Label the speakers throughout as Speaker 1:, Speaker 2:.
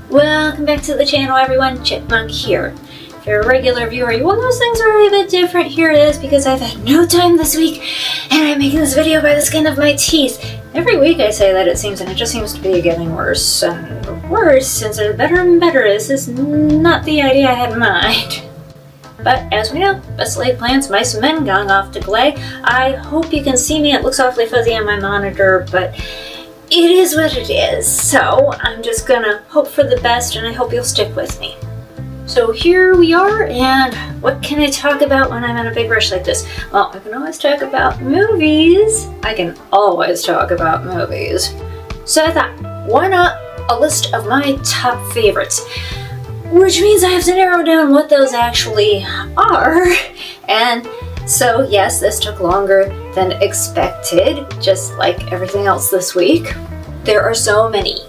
Speaker 1: Welcome back to the channel, everyone. Chipmunk here. If you're a regular viewer, you will notice things are a bit different. Here it is, because I've had no time this week and I'm making this video by the skin of my teeth. Every week I say that, it seems, and it just seems to be getting worse and worse since it's better and better. This is not the idea I had in mind. But as we know, best laid plans, mice and men going off to play. I hope you can see me. It looks awfully fuzzy on my monitor, but it is what it is. So I'm just gonna hope for the best, and I hope you'll stick with me. So here we are, and what can I talk about when I'm in a big rush like this? Well, I can always talk about movies. So I thought, why not a list of my top favorites? Which means I have to narrow down what those actually are. And so yes, this took longer than expected, just like everything else this week. There are so many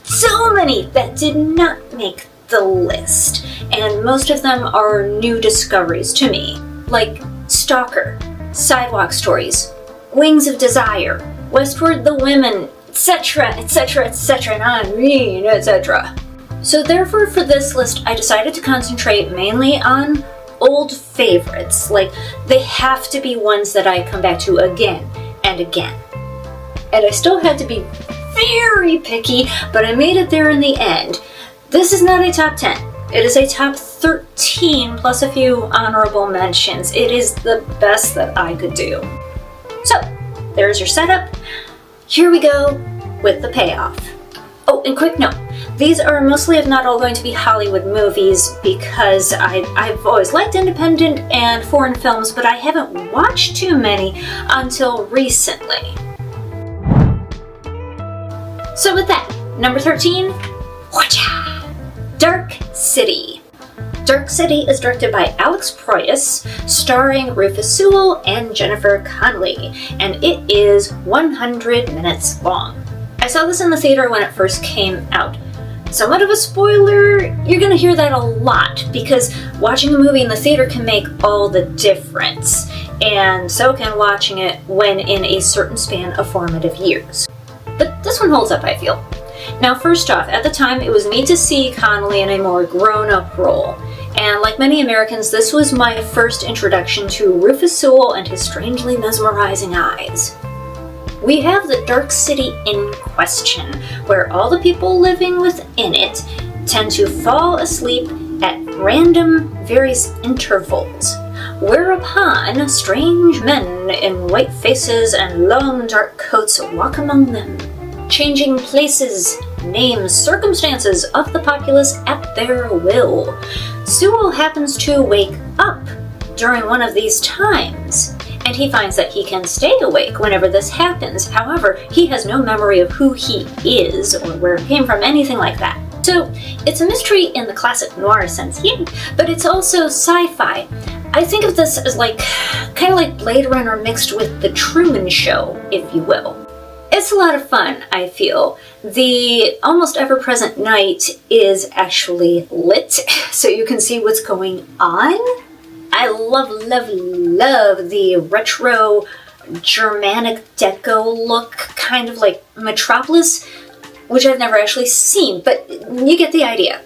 Speaker 1: that did not make the list, and most of them are new discoveries to me, like Stalker, Sidewalk Stories, Wings of Desire, Westward the Women, etc., etc., etc., and I mean, etc. So therefore, for this list, I decided to concentrate mainly on old favorites. Like, they have to be ones that I come back to again and again. And I still had to be very picky, but I made it there in the end. This is not a top 10. It is a top 13 plus a few honorable mentions. It is the best that I could do. So, there's your setup. Here we go with the payoff. Oh, and quick note. These are mostly, if not all, going to be Hollywood movies, because I've always liked independent and foreign films, but I haven't watched too many until recently. So with that, number 13, Dark City. Dark City is directed by Alex Proyas, starring Rufus Sewell and Jennifer Connelly, and it is 100 minutes long. I saw this in the theater when it first came out. Somewhat of a spoiler, you're gonna hear that a lot, because watching a movie in the theater can make all the difference, and so can watching it when in a certain span of formative years. But this one holds up, I feel. Now, first off, at the time it was made to see Connelly in a more grown-up role, and like many Americans, this was my first introduction to Rufus Sewell and his strangely mesmerizing eyes. We have the Dark City in question, where all the people living within it tend to fall asleep at random, various intervals, whereupon strange men in white faces and long dark coats walk among them, changing places, names, circumstances of the populace at their will. Sewell happens to wake up during one of these times, and he finds that he can stay awake whenever this happens. However, he has no memory of who he is or where he came from, anything like that. So it's a mystery in the classic noir sense, yay, but it's also sci-fi. I think of this as kind of like Blade Runner mixed with The Truman Show, if you will. It's a lot of fun, I feel. The almost ever-present night is actually lit, so you can see what's going on. I love the retro Germanic deco look, kind of like Metropolis, which I've never actually seen, but you get the idea.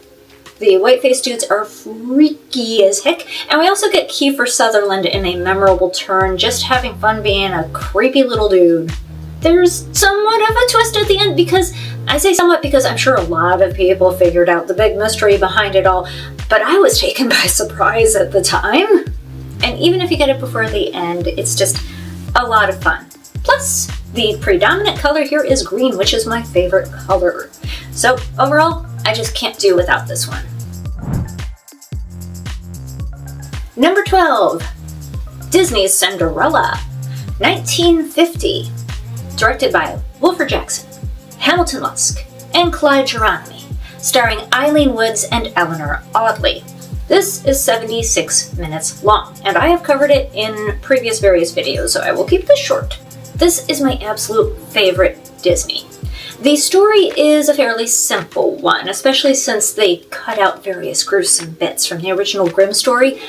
Speaker 1: The white-faced dudes are freaky as heck, and we also get Kiefer Sutherland in a memorable turn, just having fun being a creepy little dude. There's somewhat of a twist at the end, because I say somewhat because I'm sure a lot of people figured out the big mystery behind it all, but I was taken by surprise at the time. And even if you get it before the end, it's just a lot of fun. Plus, the predominant color here is green, which is my favorite color. So overall, I just can't do without this one. Number 12, Disney's Cinderella, 1950. Directed by Wilford Jackson, Hamilton Lusk, and Clyde Geronimi, starring Eileen Woods and Eleanor Audley. This is 76 minutes long, and I have covered it in previous various videos, so I will keep this short. This is my absolute favorite Disney. The story is a fairly simple one, especially since they cut out various gruesome bits from the original Grimm story,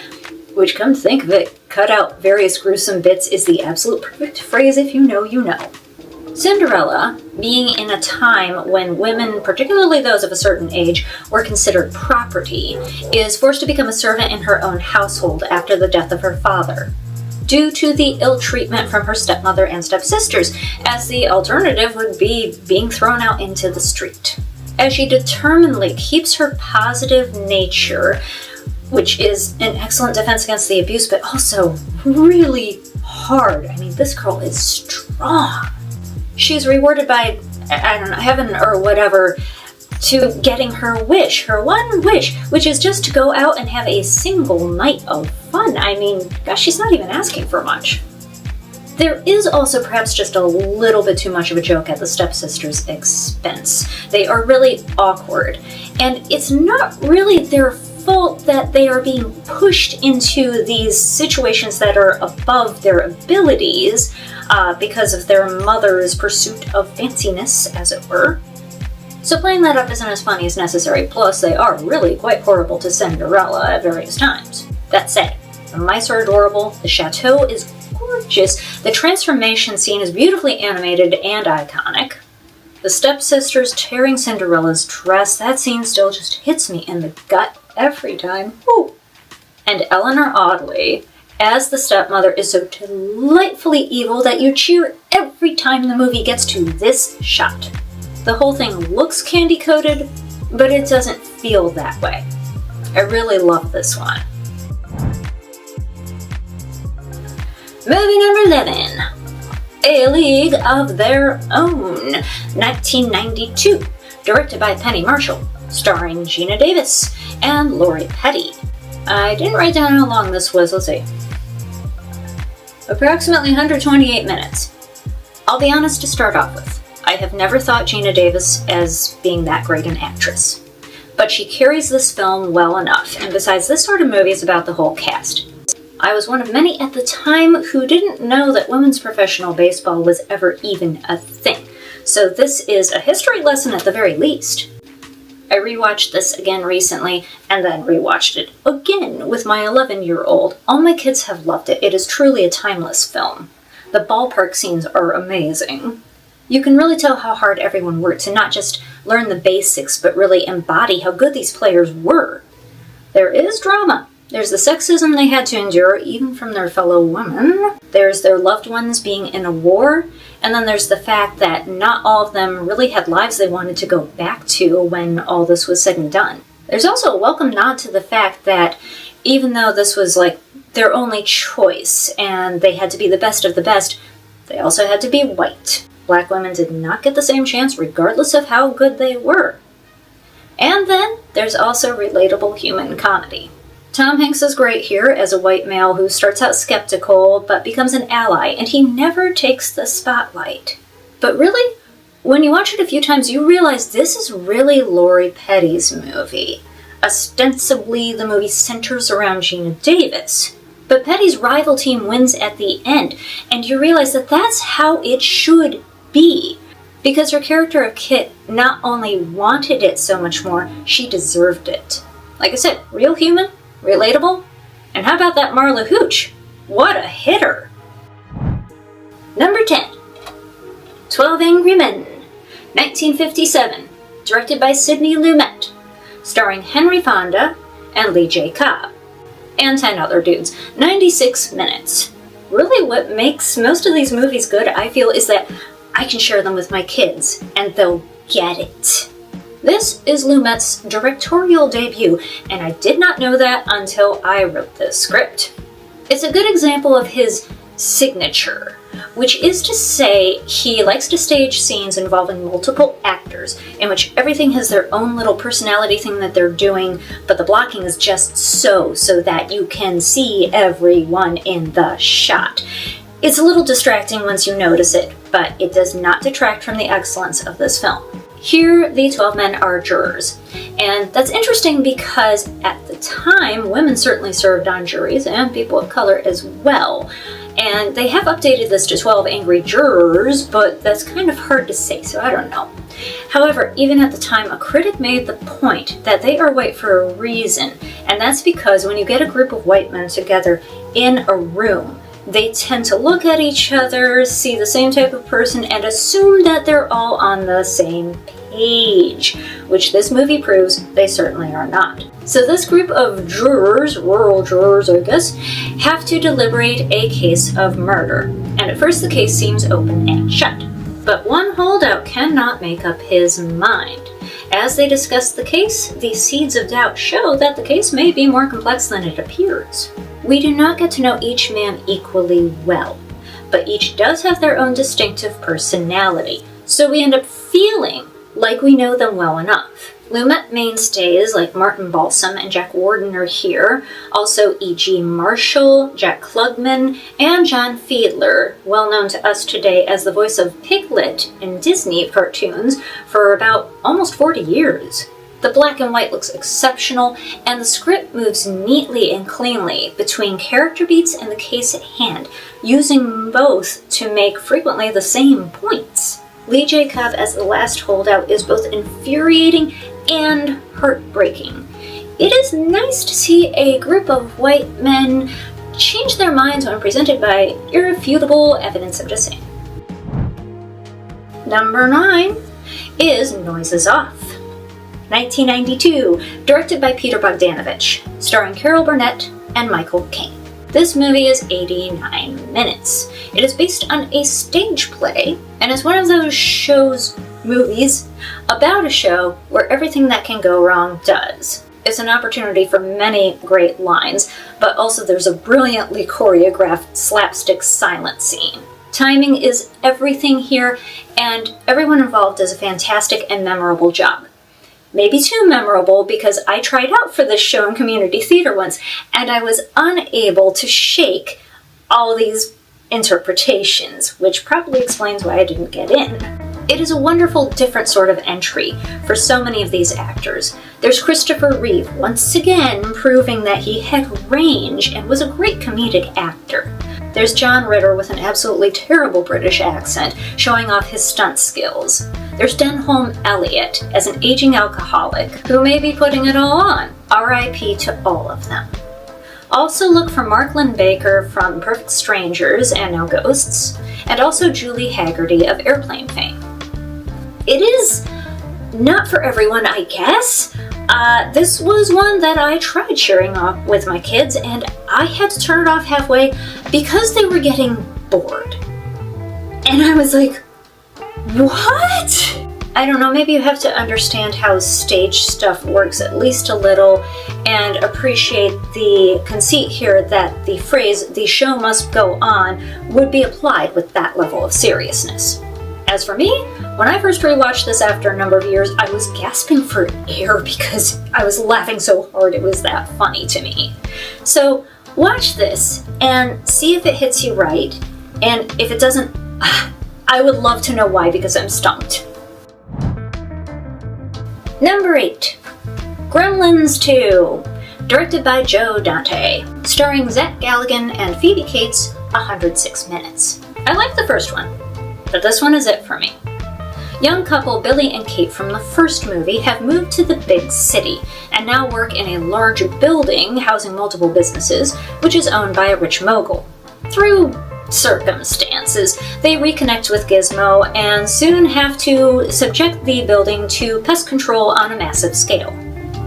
Speaker 1: which, come to think of it, cut out various gruesome bits is the absolute perfect phrase. If you know, you know. Cinderella, being in a time when women, particularly those of a certain age, were considered property, is forced to become a servant in her own household after the death of her father, due to the ill treatment from her stepmother and stepsisters, as the alternative would be being thrown out into the street. As she determinedly keeps her positive nature, which is an excellent defense against the abuse, but also really hard. I mean, this girl is strong. She's rewarded by, I don't know, heaven or whatever, to getting her wish, her one wish, which is just to go out and have a single night of fun. I mean, gosh, she's not even asking for much. There is also perhaps just a little bit too much of a joke at the stepsisters' expense. They are really awkward, and it's not really their fault that they are being pushed into these situations that are above their abilities because of their mother's pursuit of fanciness, as it were. So playing that up isn't as funny as necessary, plus they are really quite horrible to Cinderella at various times. That said, the mice are adorable, the chateau is gorgeous, the transformation scene is beautifully animated and iconic. The stepsisters tearing Cinderella's dress, that scene still just hits me in the gut every time. Woo! And Eleanor Audley, as the stepmother, is so delightfully evil that you cheer every time the movie gets to this shot. The whole thing looks candy-coated, but it doesn't feel that way. I really love this one. Movie number 11. A League of Their Own, 1992, directed by Penny Marshall, starring Gina Davis and Lori Petty. I didn't write down how long this was, let's see. Approximately 128 minutes. I'll be honest to start off with, I have never thought Gina Davis as being that great an actress. But she carries this film well enough, and besides, this sort of movie is about the whole cast. I was one of many at the time who didn't know that women's professional baseball was ever even a thing, so this is a history lesson at the very least. I rewatched this again recently, and then rewatched it again with my 11-year-old. All my kids have loved it. It is truly a timeless film. The ballpark scenes are amazing. You can really tell how hard everyone worked to not just learn the basics, but really embody how good these players were. There is drama. There's the sexism they had to endure, even from their fellow women. There's their loved ones being in a war. And then there's the fact that not all of them really had lives they wanted to go back to when all this was said and done. There's also a welcome nod to the fact that even though this was like their only choice and they had to be the best of the best, they also had to be white. Black women did not get the same chance regardless of how good they were. And then there's also relatable human comedy. Tom Hanks is great here as a white male who starts out skeptical but becomes an ally, and he never takes the spotlight. But really, when you watch it a few times, you realize this is really Lori Petty's movie. Ostensibly, the movie centers around Gina Davis, but Petty's rival team wins at the end, and you realize that that's how it should be. Because her character of Kit not only wanted it so much more, she deserved it. Like I said, real human, relatable, and how about that Marla Hooch? What a hitter! Number 10. 12 Angry Men, 1957, directed by Sidney Lumet, starring Henry Fonda and Lee J. Cobb, and 10 other dudes. 96 minutes. Really what makes most of these movies good, I feel, is that I can share them with my kids, and they'll get it. This is Lumet's directorial debut, and I did not know that until I wrote this script. It's a good example of his signature, which is to say he likes to stage scenes involving multiple actors, in which everything has their own little personality thing that they're doing, but the blocking is just so that you can see everyone in the shot. It's a little distracting once you notice it, but it does not detract from the excellence of this film. Here, the 12 men are jurors, and that's interesting because at the time, women certainly served on juries, and people of color as well. And they have updated this to 12 angry jurors, but that's kind of hard to say, so I don't know. However, even at the time, a critic made the point that they are white for a reason, and that's because when you get a group of white men together in a room, they tend to look at each other, see the same type of person, and assume that they're all on the same page, which this movie proves they certainly are not. So this group of jurors, rural jurors I guess, have to deliberate a case of murder. And at first the case seems open and shut. But one holdout cannot make up his mind. As they discuss the case, the seeds of doubt show that the case may be more complex than it appears. We do not get to know each man equally well, but each does have their own distinctive personality, so we end up feeling like we know them well enough. Lumet mainstays like Martin Balsam and Jack Warden are here, also E.G. Marshall, Jack Klugman, and John Fiedler, well known to us today as the voice of Piglet in Disney cartoons for about almost 40 years. The black and white looks exceptional, and the script moves neatly and cleanly between character beats and the case at hand, using both to make frequently the same points. Lee J. Cobb as the last holdout is both infuriating and heartbreaking. It is nice to see a group of white men change their minds when presented by irrefutable evidence, I'm just saying. Number 9 is Noises Off. 1992, directed by Peter Bogdanovich, starring Carol Burnett and Michael Caine. This movie is 89 minutes. It is based on a stage play, and is one of those movies about a show where everything that can go wrong does. It's an opportunity for many great lines, but also there's a brilliantly choreographed slapstick silent scene. Timing is everything here, and everyone involved does a fantastic and memorable job. Maybe too memorable because I tried out for this show in community theater once, and I was unable to shake all these interpretations, which probably explains why I didn't get in. It is a wonderful, different sort of entry for so many of these actors. There's Christopher Reeve, once again proving that he had range and was a great comedic actor. There's John Ritter with an absolutely terrible British accent, showing off his stunt skills. There's Denholm Elliott as an aging alcoholic who may be putting it all on. R.I.P. to all of them. Also look for Mark Lynn-Baker from Perfect Strangers and Now Ghosts, and also Julie Haggerty of Airplane fame. It is not for everyone, I guess. This was one that I tried sharing off with my kids, and I had to turn it off halfway because they were getting bored. And I was like, what? I don't know, maybe you have to understand how stage stuff works at least a little and appreciate the conceit here that the phrase, "the show must go on," would be applied with that level of seriousness. As for me, when I first rewatched this after a number of years, I was gasping for air because I was laughing so hard it was that funny to me. So watch this and see if it hits you right, and if it doesn't, I would love to know why because I'm stumped. Number 8, Gremlins 2, directed by Joe Dante, starring Zach Galligan and Phoebe Cates, 106 minutes. I like the first one, but this one is it for me. Young couple Billy and Kate from the first movie have moved to the big city and now work in a large building housing multiple businesses, which is owned by a rich mogul. Through circumstances, they reconnect with Gizmo and soon have to subject the building to pest control on a massive scale.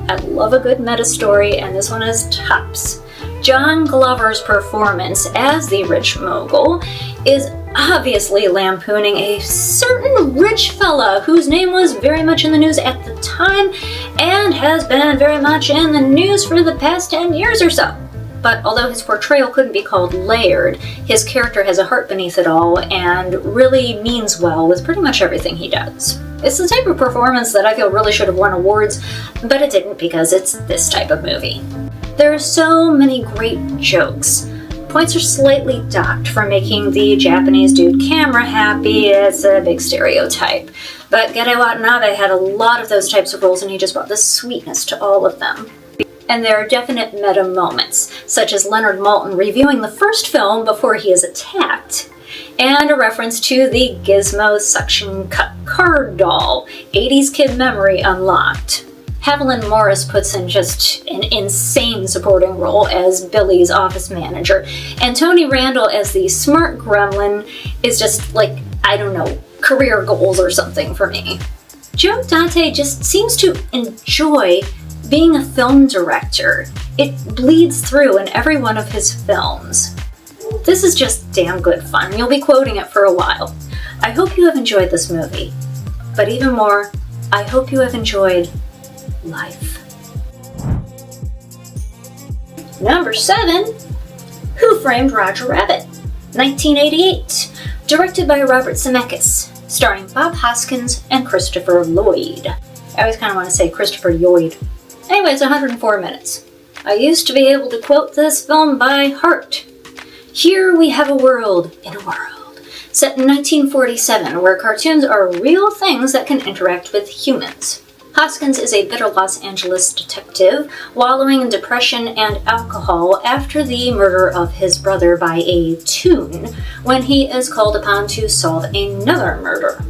Speaker 1: I love a good meta story, and this one is tops. John Glover's performance as the rich mogul is obviously lampooning a certain rich fella whose name was very much in the news at the time and has been very much in the news for the past 10 years or so. But although his portrayal couldn't be called layered, his character has a heart beneath it all and really means well with pretty much everything he does. It's the type of performance that I feel really should have won awards, but it didn't because it's this type of movie. There are so many great jokes. Points are slightly docked for making the Japanese dude camera happy. It's a big stereotype. But Gere Watanabe had a lot of those types of roles, and he just brought the sweetness to all of them. And there are definite meta moments, such as Leonard Maltin reviewing the first film before he is attacked, and a reference to the Gizmo suction cup card doll. 80s kid memory unlocked. Haviland Morris puts in just an insane supporting role as Billy's office manager, and Tony Randall as the smart gremlin is just like, I don't know, career goals or something for me. Joe Dante just seems to enjoy being a film director. It bleeds through in every one of his films. This is just damn good fun. You'll be quoting it for a while. I hope you have enjoyed this movie. But even more, I hope you have enjoyed life. Number 7, Who Framed Roger Rabbit? 1988. Directed by Robert Zemeckis. Starring Bob Hoskins and Christopher Lloyd. I always kind of want to say Christopher Lloyd. Anyway, it's 104 minutes. I used to be able to quote this film by heart. Here we have a world in a world, set in 1947, where cartoons are real things that can interact with humans. Hoskins is a bitter Los Angeles detective, wallowing in depression and alcohol after the murder of his brother by a toon, when he is called upon to solve another murder.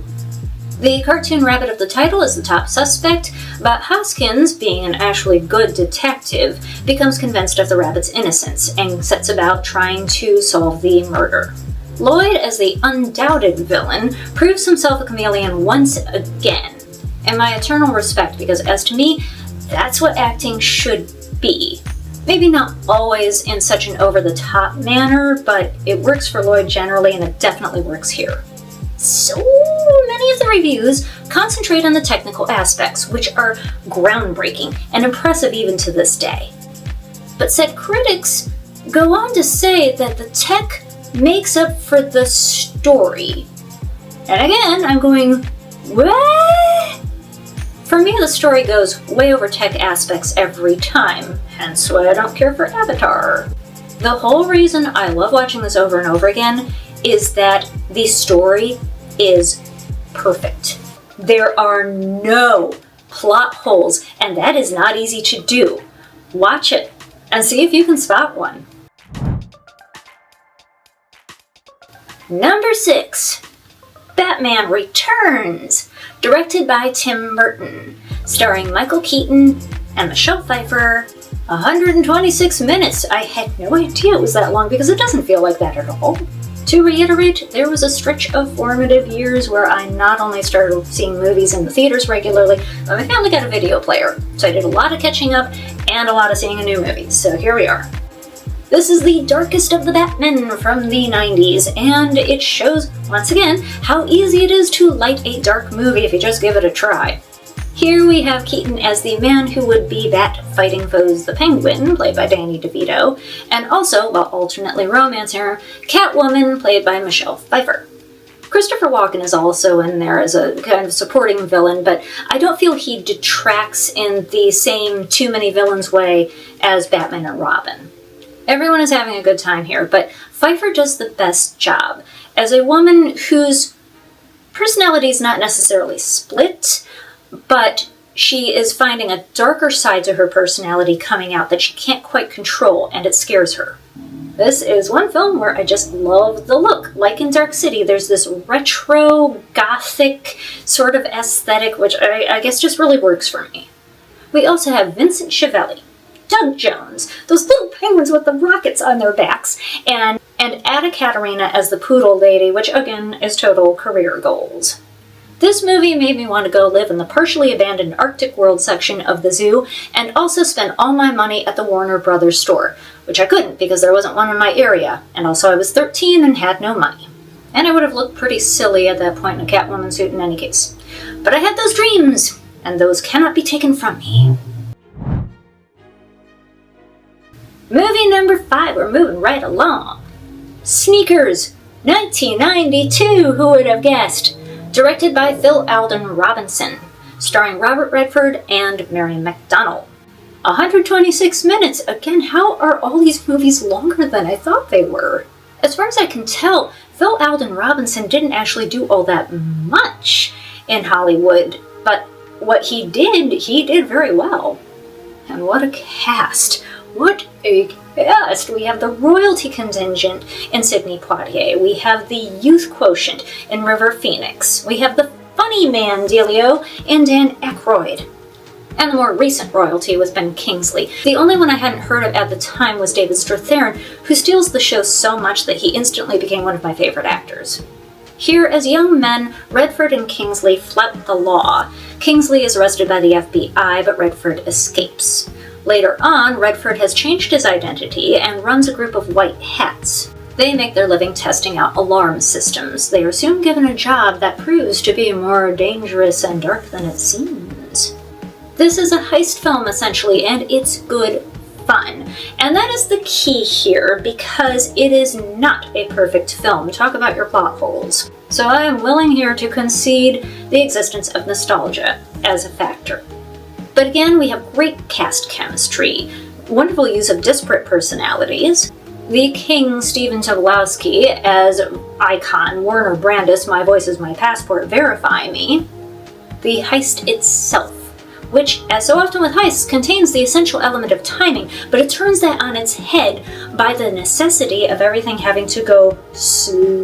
Speaker 1: The cartoon rabbit of the title is the top suspect, but Hoskins, being an actually good detective, becomes convinced of the rabbit's innocence and sets about trying to solve the murder. Lloyd, as the undoubted villain, proves himself a chameleon once again. And my eternal respect, because as to me, that's what acting should be. Maybe not always in such an over-the-top manner, but it works for Lloyd generally, and it definitely works here. So many of the reviews concentrate on the technical aspects, which are groundbreaking and impressive even to this day. But said critics go on to say that the tech makes up for the story. And again, I'm going, what? For me, the story goes way over tech aspects every time, hence why I don't care for Avatar. The whole reason I love watching this over and over again is that the story is perfect. There are no plot holes, and that is not easy to do. Watch it and see if you can spot one. Number 6, Batman Returns, directed by Tim Burton, starring Michael Keaton and Michelle Pfeiffer. 126 minutes. I had no idea it was that long because it doesn't feel like that at all. To reiterate, there was a stretch of formative years where I not only started seeing movies in the theaters regularly, but my family got a video player, so I did a lot of catching up and a lot of seeing a new movie, so here we are. This is the darkest of the Batmen from the 90s, and it shows, once again, how easy it is to light a dark movie if you just give it a try. Here we have Keaton as the man who would be Bat fighting foes the Penguin, played by Danny DeVito, and also, while alternately romancing her, Catwoman, played by Michelle Pfeiffer. Christopher Walken is also in there as a kind of supporting villain, but I don't feel he detracts in the same too many villains way as Batman and Robin. Everyone is having a good time here, but Pfeiffer does the best job. As a woman whose personality is not necessarily split, but she is finding a darker side to her personality coming out that she can't quite control, and it scares her. This is one film where I just love the look. Like in Dark City, there's this retro, gothic sort of aesthetic, which I guess just really works for me. We also have Vincent Schiavelli, Doug Jones, those little penguins with the rockets on their backs, and Ada Katarina as the poodle lady, which again is total career goals. This movie made me want to go live in the partially abandoned Arctic World section of the zoo and also spend all my money at the Warner Brothers store, which I couldn't because there wasn't one in my area, and also I was 13 and had no money. And I would have looked pretty silly at that point in a Catwoman suit in any case. But I had those dreams, and those cannot be taken from me. Movie number 5, we're moving right along. Sneakers, 1992, who would have guessed? Directed by Phil Alden Robinson, starring Robert Redford and Mary McDonnell. 126 minutes, again, how are all these movies longer than I thought they were? As far as I can tell, Phil Alden Robinson didn't actually do all that much in Hollywood, but what he did very well. And what a cast. What a Yes, we have the royalty contingent in Sidney Poitier. We have the youth quotient in River Phoenix. We have the funny man Delio in Dan Aykroyd. And the more recent royalty was Ben Kingsley. The only one I hadn't heard of at the time was David Strathairn, who steals the show so much that he instantly became one of my favorite actors. Here, as young men, Redford and Kingsley flout the law. Kingsley is arrested by the FBI, but Redford escapes. Later on, Redford has changed his identity and runs a group of white hats. They make their living testing out alarm systems. They are soon given a job that proves to be more dangerous and dark than it seems. This is a heist film, essentially, and it's good fun. And that is the key here, because it is not a perfect film. Talk about your plot holes. So I am willing here to concede the existence of nostalgia as a factor. But again, we have great cast chemistry, wonderful use of disparate personalities. The King, Stephen Tobolowsky, as icon Warner Brandis, my voice is my passport, verify me. The heist itself, which, as so often with heists, contains the essential element of timing, but it turns that on its head by the necessity of everything having to go slowly.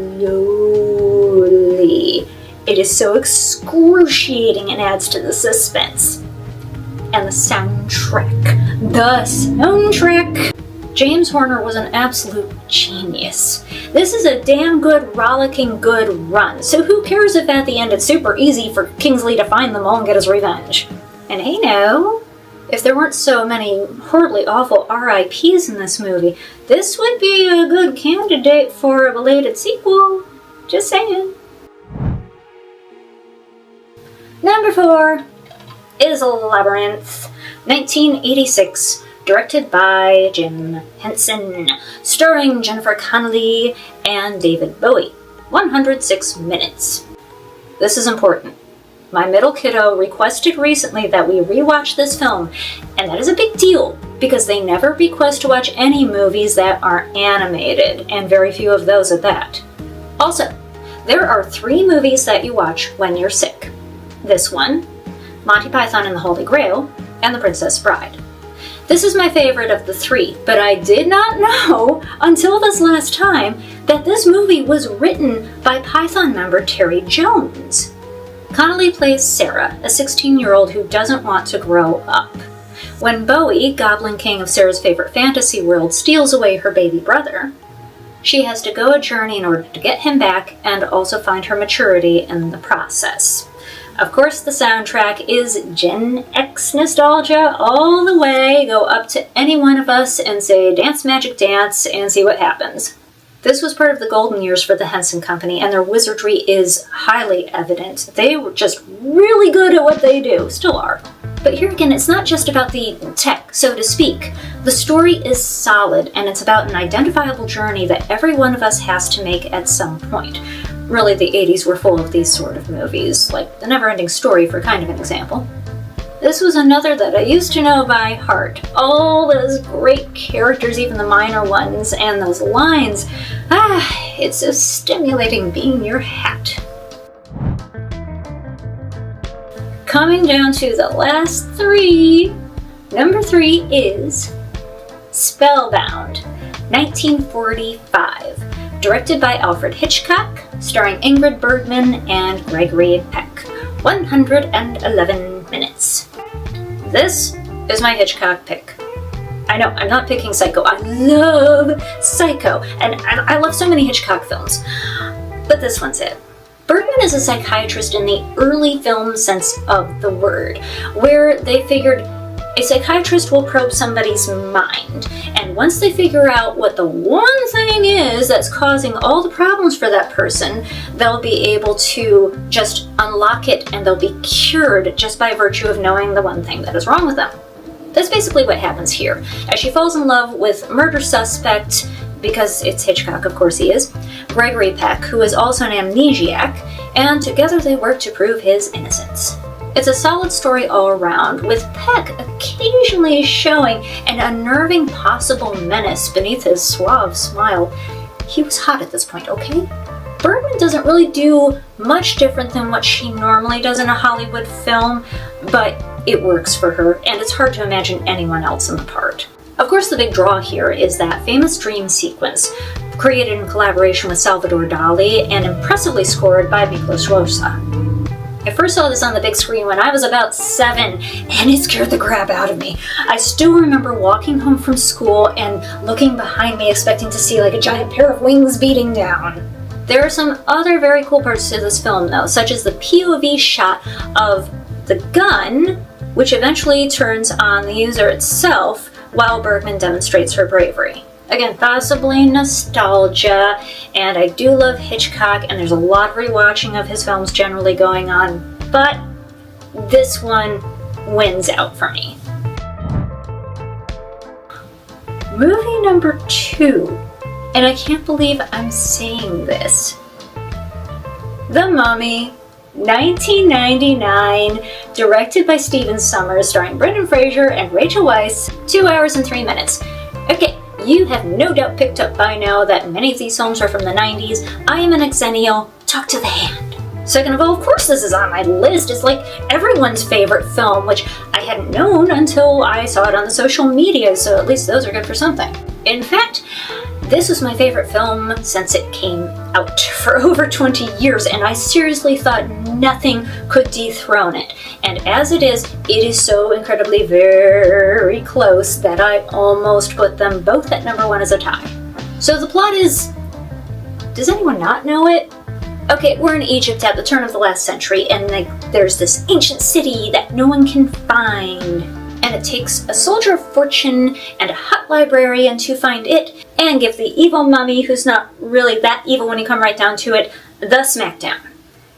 Speaker 1: It is so excruciating and adds to the suspense. And the soundtrack. James Horner was an absolute genius. This is a damn good, rollicking good run, so who cares if at the end it's super easy for Kingsley to find them all and get his revenge? And hey now, if there weren't so many horribly awful RIPs in this movie, this would be a good candidate for a belated sequel. Just saying. Number 4 is Labyrinth, 1986, directed by Jim Henson, starring Jennifer Connelly and David Bowie. 106 minutes. This is important. My middle kiddo requested recently that we rewatch this film, and that is a big deal, because they never request to watch any movies that aren't animated, and very few of those at that. Also, there are 3 movies that you watch when you're sick. This one, Monty Python and the Holy Grail, and The Princess Bride. This is my favorite of the 3, but I did not know until this last time that this movie was written by Python member Terry Jones. Connelly plays Sarah, a 16-year-old who doesn't want to grow up. When Bowie, Goblin King of Sarah's favorite fantasy world, steals away her baby brother, she has to go a journey in order to get him back and also find her maturity in the process. Of course, the soundtrack is Gen X nostalgia all the way. Go up to any one of us and say, "Dance Magic Dance," and see what happens. This was part of the golden years for the Henson Company, and their wizardry is highly evident. They were just really good at what they do, still are. But here again, it's not just about the tech, so to speak. The story is solid, and it's about an identifiable journey that every one of us has to make at some point. Really, the 80s were full of these sort of movies, like The Never-Ending Story for kind of an example. This was another that I used to know by heart. All those great characters, even the minor ones, and those lines. It's so stimulating being your hat. Coming down to the last 3, number 3 is Spellbound, 1945. Directed by Alfred Hitchcock, starring Ingrid Bergman and Gregory Peck. 111 minutes. This is my Hitchcock pick. I know, I'm not picking Psycho. I love Psycho, and I love so many Hitchcock films. But this one's it. Bergman is a psychiatrist in the early film sense of the word, where they figured a psychiatrist will probe somebody's mind, and once they figure out what the one thing is that's causing all the problems for that person, they'll be able to just unlock it and they'll be cured just by virtue of knowing the one thing that is wrong with them. That's basically what happens here. As she falls in love with murder suspect, because it's Hitchcock, of course he is, Gregory Peck, who is also an amnesiac, and together they work to prove his innocence. It's a solid story all around, with Peck occasionally showing an unnerving possible menace beneath his suave smile. He was hot at this point, okay? Bergman doesn't really do much different than what she normally does in a Hollywood film, but it works for her, and it's hard to imagine anyone else in the part. Of course, the big draw here is that famous dream sequence, created in collaboration with Salvador Dali and impressively scored by Miklos Rosa. I first saw this on the big screen when I was about 7, and it scared the crap out of me. I still remember walking home from school and looking behind me expecting to see like a giant pair of wings beating down. There are some other very cool parts to this film though, such as the POV shot of the gun, which eventually turns on the user itself while Bergman demonstrates her bravery. Again, possibly nostalgia, and I do love Hitchcock, and there's a lot of rewatching of his films generally going on, but this one wins out for me. Movie number 2, and I can't believe I'm saying this. The Mummy, 1999, directed by Stephen Sommers, starring Brendan Fraser and Rachel Weisz, 2 hours and 3 minutes. Okay. You have no doubt picked up by now that many of these films are from the 90s. I am an exennial. Talk to the hand. Second of all, of course this is on my list. It's like everyone's favorite film, which I hadn't known until I saw it on the social media, so at least those are good for something. In fact, this was my favorite film since it came out for over 20 years, and I seriously thought nothing could dethrone it. And as it is so incredibly very close that I almost put them both at number 1 as a tie. So the plot is... does anyone not know it? Okay, we're in Egypt at the turn of the last century, and there's this ancient city that no one can find. And it takes a soldier of fortune and a hot librarian to find it and give the evil mummy, who's not really that evil when you come right down to it, the smackdown.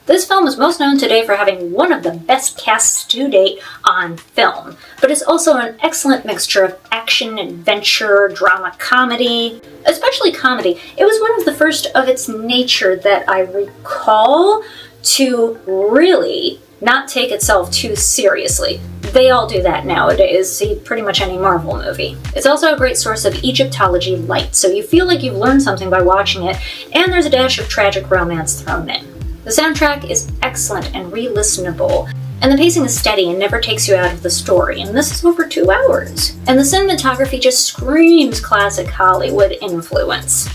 Speaker 1: This film is most known today for having one of the best casts to date on film, but it's also an excellent mixture of action, adventure, drama, comedy, especially comedy. It was one of the first of its nature that I recall to really not take itself too seriously. They all do that nowadays, see pretty much any Marvel movie. It's also a great source of Egyptology light, so you feel like you've learned something by watching it, and there's a dash of tragic romance thrown in. The soundtrack is excellent and re-listenable, and the pacing is steady and never takes you out of the story, and this is over 2 hours. And the cinematography just screams classic Hollywood influence.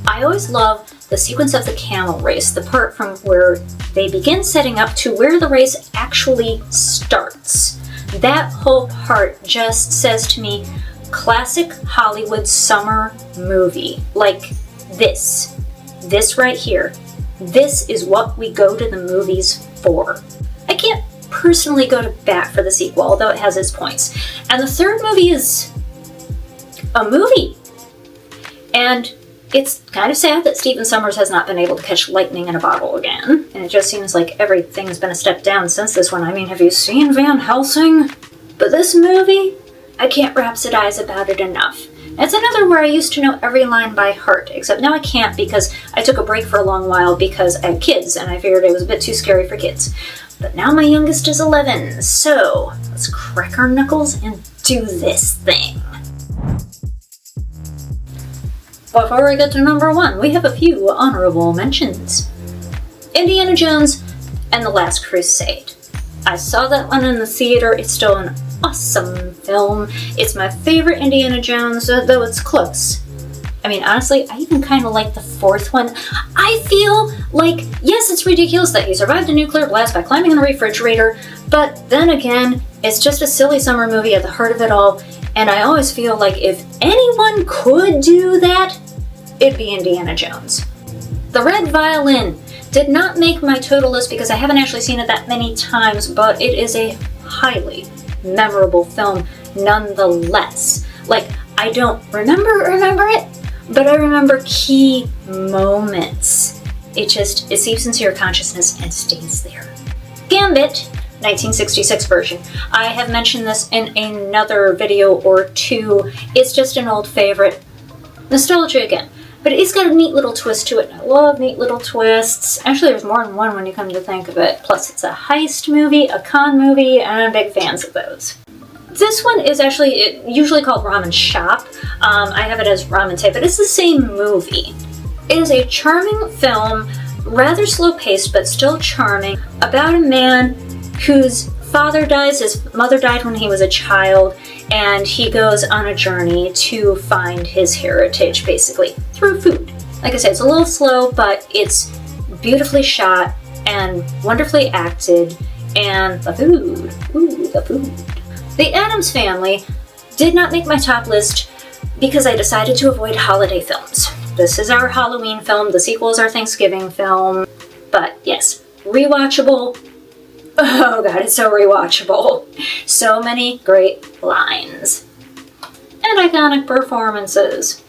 Speaker 1: I always love the sequence of the camel race, the part from where they begin setting up to where the race actually starts. That whole part just says to me, classic Hollywood summer movie. Like this right here. This is what we go to the movies for. I can't personally go to bat for the sequel, although it has its points. And the third movie is a movie. And it's kind of sad that Stephen Sommers has not been able to catch lightning in a bottle again. And it just seems like everything's been a step down since this one. I mean, have you seen Van Helsing? But this movie, I can't rhapsodize about it enough. It's another where I used to know every line by heart, except now I can't because I took a break for a long while because I had kids and I figured it was a bit too scary for kids. But now my youngest is 11, so let's crack our knuckles and do this thing. Before we get to number 1, we have a few honorable mentions. Indiana Jones and The Last Crusade. I saw that one in the theater. It's still an awesome film. It's my favorite Indiana Jones, though it's close. I mean, honestly, I even kind of like the 4th one. I feel like, yes, it's ridiculous that he survived a nuclear blast by climbing in a refrigerator, but then again, it's just a silly summer movie at the heart of it all, and I always feel like if anyone could do that, it'd be Indiana Jones. The Red Violin did not make my total list because I haven't actually seen it that many times, but it is a highly memorable film nonetheless. Like, I don't remember it, but I remember key moments. It seeps into your consciousness and stays there. Gambit, 1966 version. I have mentioned this in another video or two. It's just an old favorite. Nostalgia again. But it's got a neat little twist to it. I love neat little twists. Actually, there's more than one when you come to think of it. Plus, it's a heist movie, a con movie, and I'm big fans of those. This one is actually usually called Ramen Shop. I have it as Ramen Tape, but it's the same movie. It is a charming film, rather slow-paced, but still charming, about a man whose father dies, his mother died when he was a child, and he goes on a journey to find his heritage, basically, through food. Like I said, it's a little slow, but it's beautifully shot and wonderfully acted, and the food, ooh, the food. The Addams Family did not make my top list because I decided to avoid holiday films. This is our Halloween film, the sequel is our Thanksgiving film, but yes, rewatchable. Oh god, it's so rewatchable. So many great lines. And iconic performances.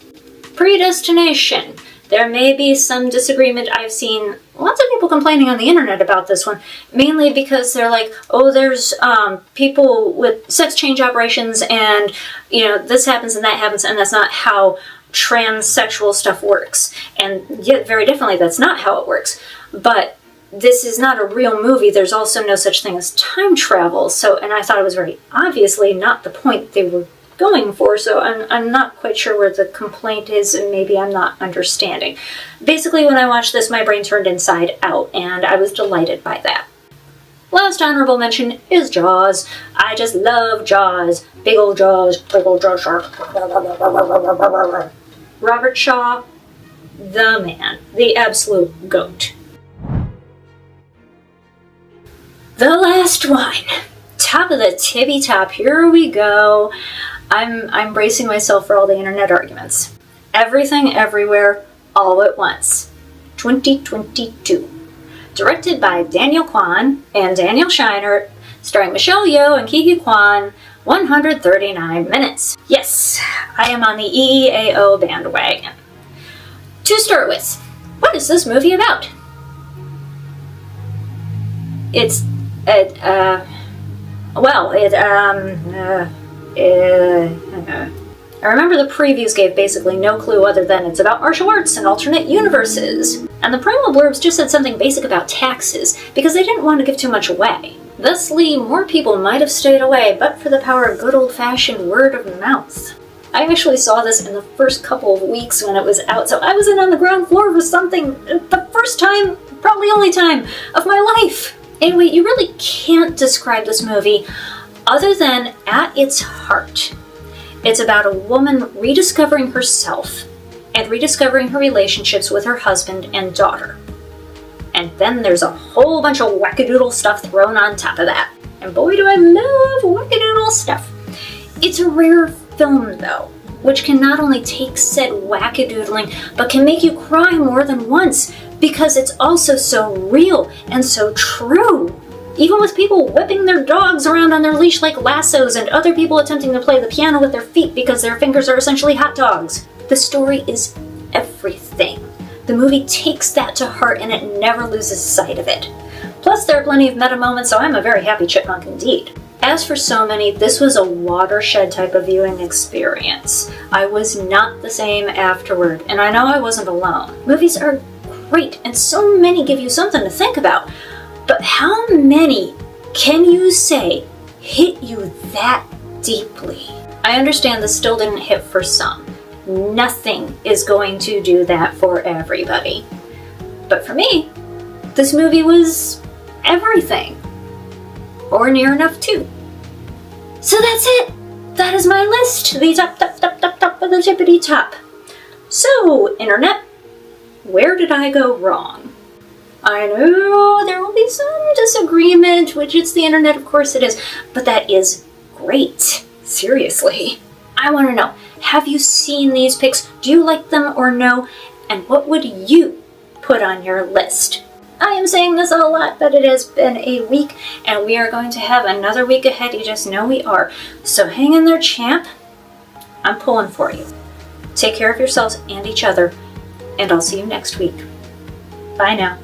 Speaker 1: Predestination. There may be some disagreement. I've seen lots of people complaining on the internet about this one, mainly because they're like, oh, there's people with sex change operations and, you know, this happens and that happens, and that's not how transsexual stuff works. And yet, very definitely, that's not how it works. But this is not a real movie. There's also no such thing as time travel. So, and I thought it was very obviously not the point they were going for, so I'm not quite sure where the complaint is, and maybe I'm not understanding. Basically, when I watched this, my brain turned inside out, and I was delighted by that. Last honorable mention is Jaws. I just love Jaws. Big old Jaws shark. Robert Shaw, the man, the absolute GOAT. The last one. Top of the tippy top, here we go. I'm bracing myself for all the internet arguments. Everything, Everywhere, All at Once. 2022. Directed by Daniel Kwan and Daniel Scheinert, starring Michelle Yeoh and Kiki Kwan. 139 minutes. Yes, I am on the EEAO bandwagon. To start with, what is this movie about? I remember the previews gave basically no clue other than it's about martial arts and alternate universes. And the primal blurbs just said something basic about taxes, because they didn't want to give too much away. Thusly, more people might have stayed away, but for the power of good old-fashioned word of mouth. I actually saw this in the first couple of weeks when it was out, so I was in on the ground floor for something, the first time, probably only time, of my life. Anyway, you really can't describe this movie other than, at its heart, it's about a woman rediscovering herself and rediscovering her relationships with her husband and daughter. And then there's a whole bunch of wackadoodle stuff thrown on top of that. And boy, do I love wackadoodle stuff. It's a rare film, though, which can not only take said wackadoodling, but can make you cry more than once, because it's also so real and so true. Even with people whipping their dogs around on their leash like lassos, and other people attempting to play the piano with their feet because their fingers are essentially hot dogs. The story is everything. The movie takes that to heart, and it never loses sight of it. Plus, there are plenty of meta moments, so I'm a very happy chipmunk indeed. As for so many, this was a watershed type of viewing experience. I was not the same afterward, and I know I wasn't alone. Movies are great, and so many give you something to think about. But how many can you say hit you that deeply? I understand this still didn't hit for some. Nothing is going to do that for everybody. But for me, this movie was everything. Or near enough too. So that's it. That is my list. The top of the tippity top. So, internet, where did I go wrong? I know there will be some disagreement, which it's the internet, of course it is, but that is great. Seriously. I want to know, have you seen these picks? Do you like them or no? And what would you put on your list? I am saying this a lot, but it has been a week, and we are going to have another week ahead. You just know we are. So hang in there, champ. I'm pulling for you. Take care of yourselves and each other, and I'll see you next week. Bye now.